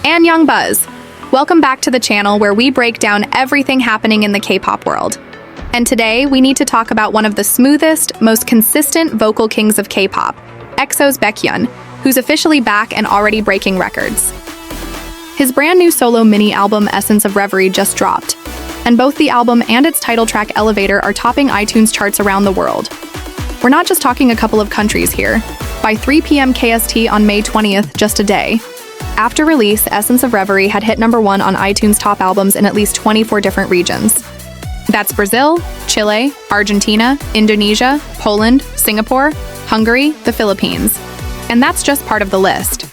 And Young Buzz. Welcome back to the channel where we break down everything happening in the K-pop world. And today, we need to talk about one of the smoothest, most consistent vocal kings of K-pop, EXO's Baekhyun, who's officially back and already breaking records. His brand new solo mini-album Essence of Reverie just dropped, and both the album and its title track Elevator are topping iTunes charts around the world. We're not just talking a couple of countries here. By 3 p.m. KST on May 20th, just a day, after release, Essence of Reverie had hit #1 on iTunes top albums in at least 24 different regions. That's Brazil, Chile, Argentina, Indonesia, Poland, Singapore, Hungary, the Philippines. And that's just part of the list.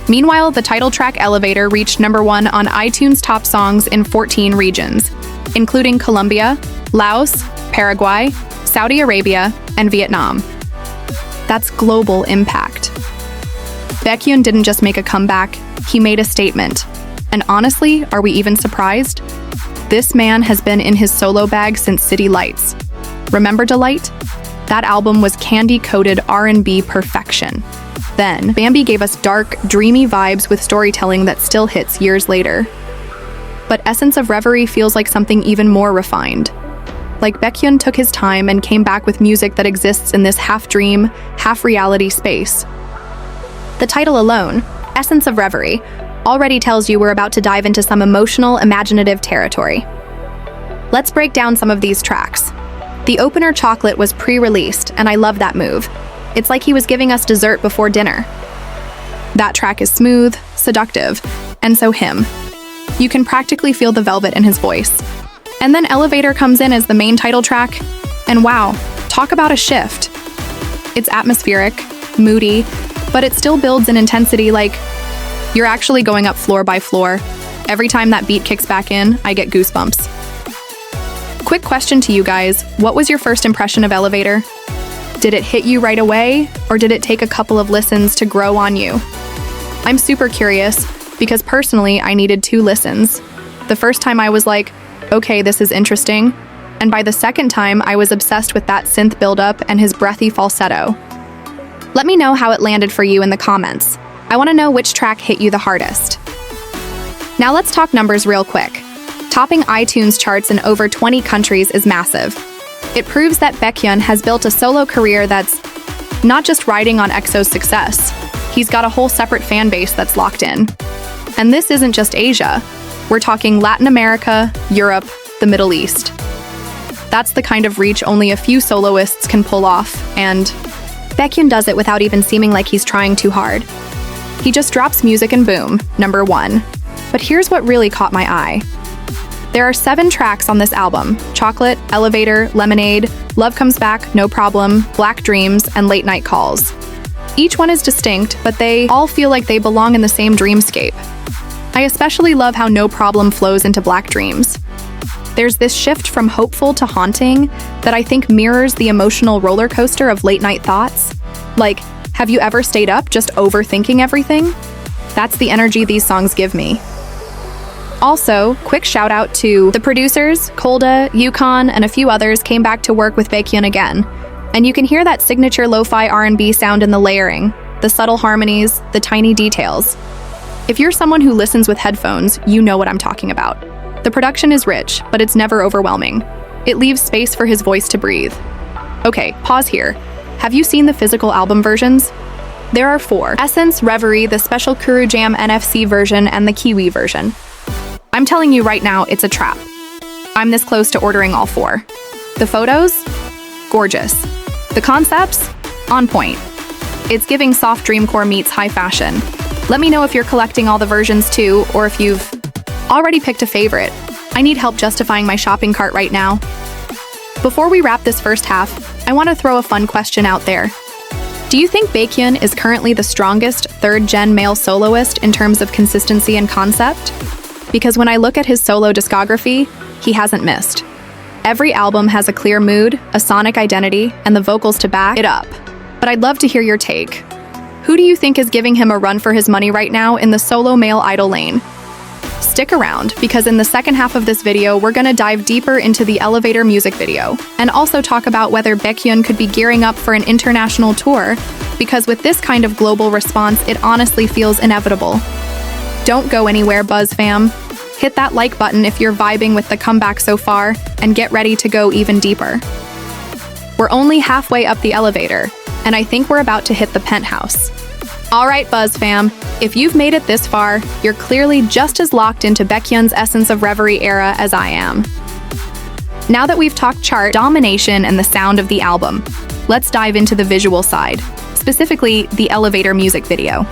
Meanwhile, the title track Elevator reached #1 on iTunes top songs in 14 regions, including Colombia, Laos, Paraguay, Saudi Arabia, and Vietnam. That's global impact. Baekhyun didn't just make a comeback, he made a statement. And honestly, are we even surprised? This man has been in his solo bag since City Lights. Remember Delight? That album was candy-coated R&B perfection. Then, Bambi gave us dark, dreamy vibes with storytelling that still hits years later. But Essence of Reverie feels like something even more refined. Like Baekhyun took his time and came back with music that exists in this half-dream, half-reality space. The title alone, Essence of Reverie, already tells you we're about to dive into some emotional, imaginative territory. Let's break down some of these tracks. The opener, Chocolate, was pre-released, and I love that move. It's like he was giving us dessert before dinner. That track is smooth, seductive, and so him. You can practically feel the velvet in his voice. And then Elevator comes in as the main title track, and wow, talk about a shift. It's atmospheric, moody, but it still builds in intensity like you're actually going up floor by floor. Every time that beat kicks back in, I get goosebumps. Quick question to you guys, what was your first impression of Elevator? Did it hit you right away, or did it take a couple of listens to grow on you? I'm super curious, because personally, I needed 2 listens. The first time I was like, okay, this is interesting, and by the second time, I was obsessed with that synth buildup and his breathy falsetto. Let me know how it landed for you in the comments. I want to know which track hit you the hardest. Now let's talk numbers real quick. Topping iTunes charts in over 20 countries is massive. It proves that Baekhyun has built a solo career that's not just riding on EXO's success. He's got a whole separate fan base that's locked in. And this isn't just Asia. We're talking Latin America, Europe, the Middle East. That's the kind of reach only a few soloists can pull off, and Baekhyun does it without even seeming like he's trying too hard. He just drops music and boom, #1. But here's what really caught my eye. There are 7 tracks on this album: Chocolate, Elevator, Lemonade, Love Comes Back, No Problem, Black Dreams, and Late Night Calls. Each one is distinct, but they all feel like they belong in the same dreamscape. I especially love how No Problem flows into Black Dreams. There's this shift from hopeful to haunting that I think mirrors the emotional roller coaster of late night thoughts. Like, have you ever stayed up just overthinking everything? That's the energy these songs give me. Also, quick shout out to the producers, Kolda, Yukon, and a few others came back to work with Baekhyun again. And you can hear that signature lo-fi R&B sound in the layering, the subtle harmonies, the tiny details. If you're someone who listens with headphones, you know what I'm talking about. The production is rich, but it's never overwhelming. It leaves space for his voice to breathe. Okay, pause here. Have you seen the physical album versions? There are 4. Essence, Reverie, the special Kuru Jam NFC version, and the Kiwi version. I'm telling you right now, it's a trap. I'm this close to ordering all 4. The photos? Gorgeous. The concepts? On point. It's giving soft dreamcore meets high fashion. Let me know if you're collecting all the versions too, or if you've already picked a favorite. I need help justifying my shopping cart right now. Before we wrap this first half, I want to throw a fun question out there. Do you think Baekhyun is currently the strongest 3rd-gen male soloist in terms of consistency and concept? Because when I look at his solo discography, he hasn't missed. Every album has a clear mood, a sonic identity, and the vocals to back it up. But I'd love to hear your take. Who do you think is giving him a run for his money right now in the solo male idol lane? Stick around, because in the second half of this video, we're gonna dive deeper into the Elevator music video, and also talk about whether Baekhyun could be gearing up for an international tour, because with this kind of global response, it honestly feels inevitable. Don't go anywhere, Buzz fam. Hit that like button if you're vibing with the comeback so far, and get ready to go even deeper. We're only halfway up the elevator, and I think we're about to hit the penthouse. All right, Buzz fam, if you've made it this far, you're clearly just as locked into Baekhyun's Essence of Reverie era as I am. Now that we've talked chart domination and the sound of the album, let's dive into the visual side, specifically the elevator music video.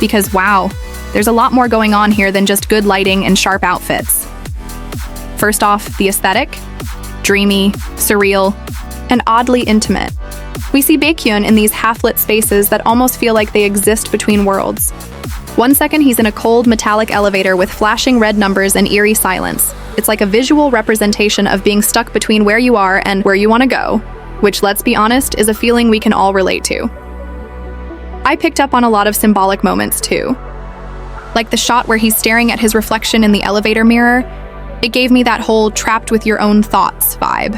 Because wow, there's a lot more going on here than just good lighting and sharp outfits. First off, the aesthetic: dreamy, surreal, and oddly intimate. We see Baekhyun in these half-lit spaces that almost feel like they exist between worlds. One second he's in a cold, metallic elevator with flashing red numbers and eerie silence. It's like a visual representation of being stuck between where you are and where you want to go, which, let's be honest, is a feeling we can all relate to. I picked up on a lot of symbolic moments too. Like the shot where he's staring at his reflection in the elevator mirror. It gave me that whole trapped with your own thoughts vibe.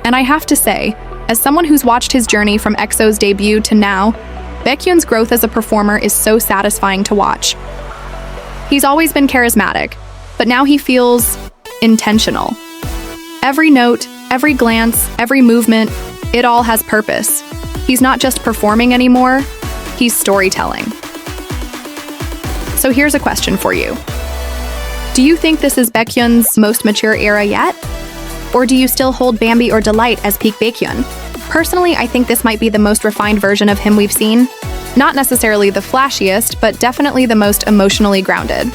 And I have to say, as someone who's watched his journey from EXO's debut to now, Baekhyun's growth as a performer is so satisfying to watch. He's always been charismatic, but now he feels intentional. Every note, every glance, every movement, it all has purpose. He's not just performing anymore, he's storytelling. So here's a question for you. Do you think this is Baekhyun's most mature era yet? Or do you still hold Bambi or Delight as peak Baekhyun? Personally, I think this might be the most refined version of him we've seen. Not necessarily the flashiest, but definitely the most emotionally grounded.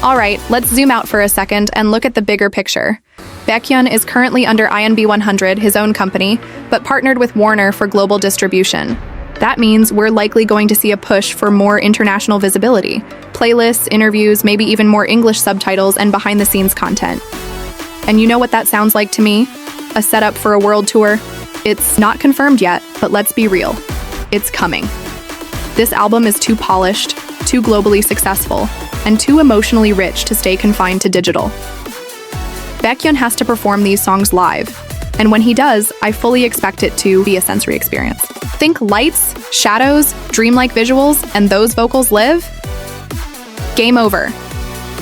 Alright, let's zoom out for a second and look at the bigger picture. Baekhyun is currently under INB 100, his own company, but partnered with Warner for global distribution. That means we're likely going to see a push for more international visibility, playlists, interviews, maybe even more English subtitles and behind-the-scenes content. And you know what that sounds like to me? A setup for a world tour? It's not confirmed yet, but let's be real. It's coming. This album is too polished, too globally successful, and too emotionally rich to stay confined to digital. Baekhyun has to perform these songs live, and when he does, I fully expect it to be a sensory experience. Think lights, shadows, dreamlike visuals, and those vocals live? Game over.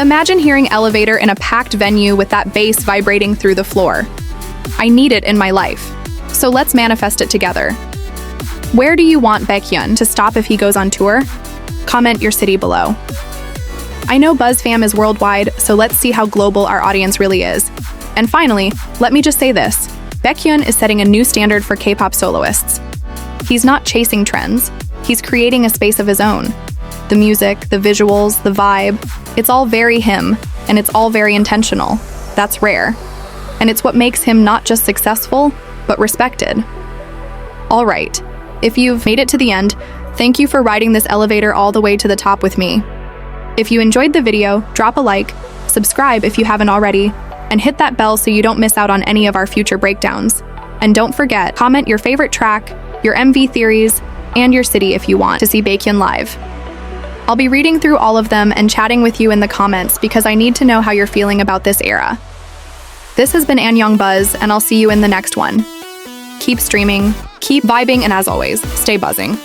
Imagine hearing Elevator in a packed venue with that bass vibrating through the floor. I need it in my life. So let's manifest it together. Where do you want Baekhyun to stop if he goes on tour? Comment your city below. I know BuzzFam is worldwide, so let's see how global our audience really is. And finally, let me just say this. Baekhyun is setting a new standard for K-pop soloists. He's not chasing trends. He's creating a space of his own. The music, the visuals, the vibe, it's all very him, and it's all very intentional. That's rare. And it's what makes him not just successful, but respected. All right, if you've made it to the end, thank you for riding this elevator all the way to the top with me. If you enjoyed the video, drop a like, subscribe if you haven't already, and hit that bell so you don't miss out on any of our future breakdowns. And don't forget, comment your favorite track, your MV theories, and your city if you want to see Baekhyun live. I'll be reading through all of them and chatting with you in the comments because I need to know how you're feeling about this era. This has been Annyeong Buzz, and I'll see you in the next one. Keep streaming, keep vibing, and as always, stay buzzing.